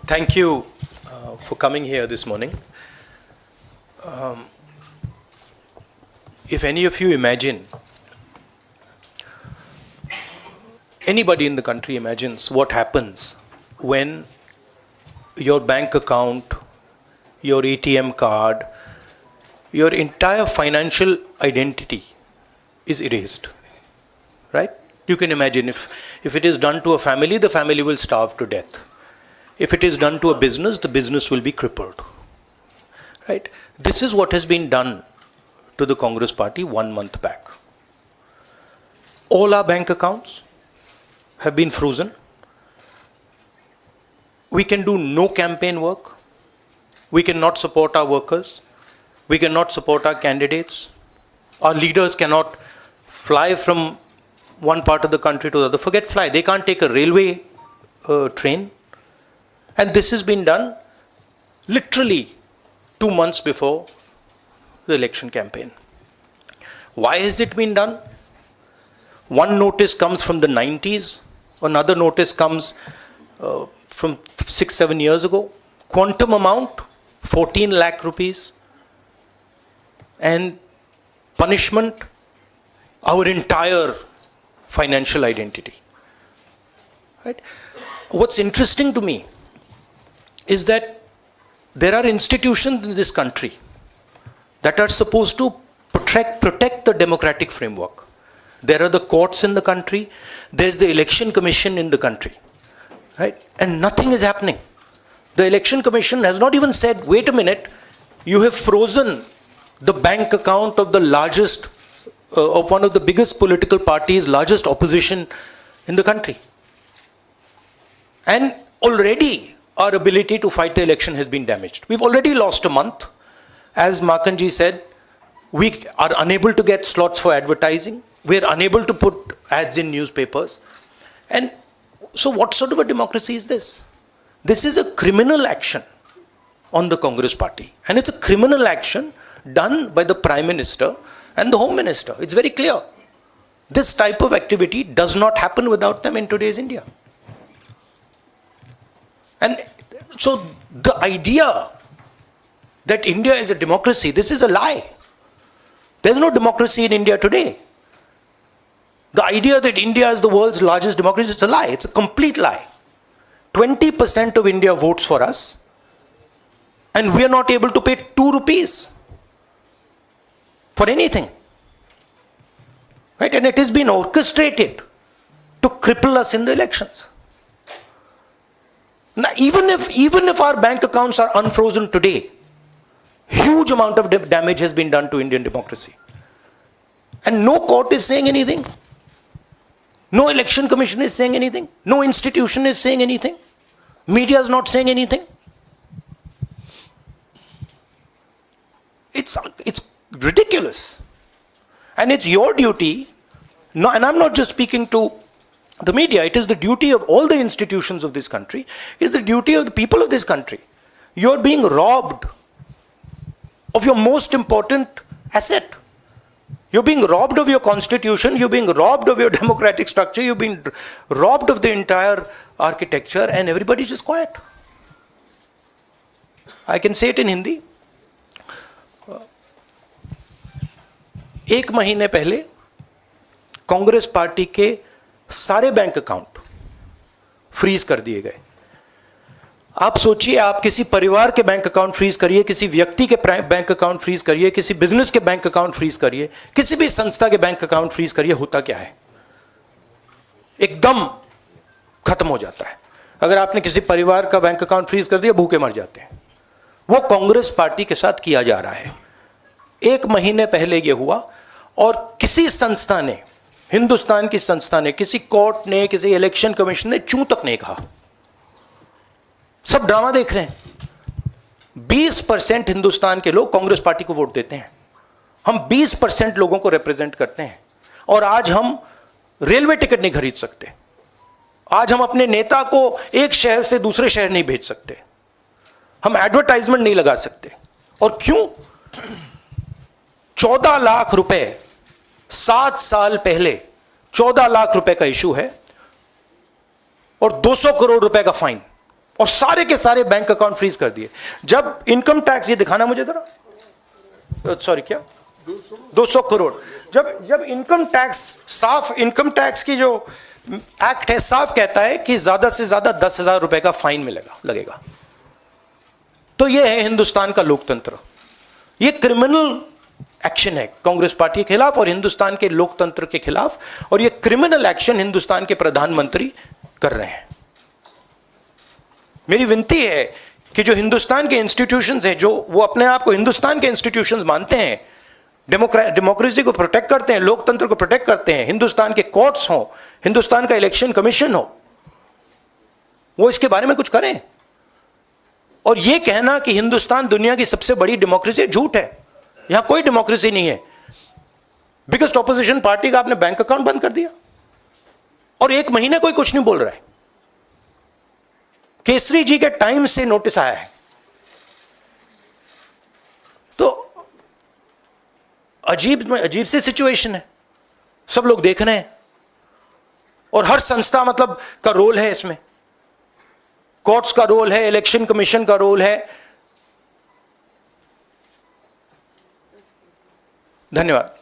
Thank you for coming here this morning. If any of you imagine, anybody in the country imagines what happens when your bank account, your ATM card, your entire financial identity is erased, right? You can imagine if it is done to a family, the family will starve to death. If it is done to a business, the business will be crippled, right? This is what has been done to the Congress party 1 month back. All our bank accounts have been frozen. We can do no campaign work. We cannot support our workers. We cannot support our candidates. Our leaders cannot fly from one part of the country to the other. Forget fly. They can't take a railway train. And this has been done literally 2 months before the election campaign. Why has it been done? One notice comes from the 90s. Another notice comes from 6-7 years ago. Quantum amount, 14 lakh rupees. And punishment, our entire financial identity. Right? What's interesting to me is that there are institutions in this country that are supposed to protect the democratic framework. There are the courts in the country, there's the election commission in the country, right? And nothing is happening. The election commission has not even said, wait a minute, you have frozen the bank account of the largest, of one of the biggest political parties, largest opposition in the country. And already our ability to fight the election has been damaged. We've already lost a month. As Makanji said, we are unable to get slots for advertising. We are unable to put ads in newspapers. And so what sort of a democracy is this? This is a criminal action on the Congress party. And it's a criminal action done by the Prime Minister and the Home Minister. It's very clear. This type of activity does not happen without them in today's India. And so the idea that India is a democracy, this is a lie. There's no democracy in India today. The idea that India is the world's largest democracy, it's a lie. It's a complete lie. 20% of India votes for us, and we are not able to pay 2 rupees for anything. Right? And it has been orchestrated to cripple us in the elections. Now, even if our bank accounts are unfrozen today, huge amount of damage has been done to Indian democracy. And no court is saying anything. No election commission is saying anything. No institution is saying anything. Media is not saying anything. It's ridiculous. And it's your duty, no, and I'm not just speaking to the media, it is the duty of all the institutions of this country, it's the duty of the people of this country. You're being robbed of your most important asset. You're being robbed of your constitution, you're being robbed of your democratic structure, you're being robbed of the entire architecture, and everybody's just quiet. I can say it in Hindi. 1 महीने पहले Congress party के सारे bank account freeze कर दिए गए. आप सोचिए, आप किसी परिवार के बैंक अकाउंट फ्रीज करिए, किसी व्यक्ति के बैंक अकाउंट फ्रीज करिए, किसी बिजनेस के बैंक अकाउंट फ्रीज करिए, किसी भी संस्था के बैंक अकाउंट फ्रीज करिए, होता क्या है? एकदम खत्म हो जाता है. अगर आपने किसी परिवार का बैंक अकाउंट फ्रीज कर दिया, भूखे मर जाते हैं. वो कांग्रेस पार्टी के साथ किया जा रहा है. 1 महीने पहले ये हुआ, और किसी संस्था ने, हिंदुस्तान की संस्था ने, किसी कोर्ट ने, किसी इलेक्शन कमीशन ने चूं तक नहीं कहा. सब ड्रामा देख रहे हैं. 20% हिंदुस्तान के लोग कांग्रेस पार्टी को वोट देते हैं. हम 20% लोगों को रिप्रेजेंट करते हैं. और आज हम रेलवे टिकट नहीं खरीद सकते. आज हम अपने नेता को एक शहर से दूसरे शहर नहीं भेज सकते. हम एडवर्टाइजमेंट नहीं लगा सकते. और क्यों? 14 लाख रुपए 7 साल पहले 14 लाख रुपए का इशू है और 200 करोड़ रुपए का फाइन. और सारे के सारे बैंक अकाउंट फ्रीज कर दिए। जब इनकम टैक्स, ये दिखाना मुझे जरा, सॉरी क्या 200 करोड़, जब इनकम टैक्स, साफ इनकम टैक्स की जो एक्ट है साफ कहता है कि ज्यादा से ज्यादा 10,000 रुपए का फाइन लगेगा। तो यह है हिंदुस्तान का लोकतंत्र। यह क्रिमिनल एक्शन है कांग्रेस पार्टी के खिलाफ और हिंदुस्तान के लोकतंत्र के खिलाफ, और यह क्रिमिनल एक्शन हिंदुस्तान के प्रधानमंत्री कर रहे हैं। मेरी विनती है कि जो हिंदुस्तान के इंस्टीट्यूशंस हैं, जो वो अपने आप को हिंदुस्तान के इंस्टीट्यूशंस मानते हैं, डेमोक्रेसी को प्रोटेक्ट करते हैं, लोकतंत्र को प्रोटेक्ट करते हैं, हिंदुस्तान के कोर्ट्स हो, हिंदुस्तान का इलेक्शन कमीशन हो, वो इसके बारे में कुछ करें। और यह कहना कि हिंदुस्तान दुनिया की सबसे बड़ी डेमोक्रेसी, झूठ है। यहां कोई डेमोक्रेसी नहीं है। बिगेस्ट ऑपोजिशन पार्टी का आपने बैंक अकाउंट बंद कर दिया और 1 महीने कोई कुछ नहीं बोल रहा है। केसरी जी के टाइम से नोटिस आया है। तो अजीब सी सिचुएशन है, सब लोग देख रहे हैं और हर संस्था मतलब का रोल है इसमें, कोर्ट्स का रोल है, इलेक्शन कमीशन का रोल है। धन्यवाद।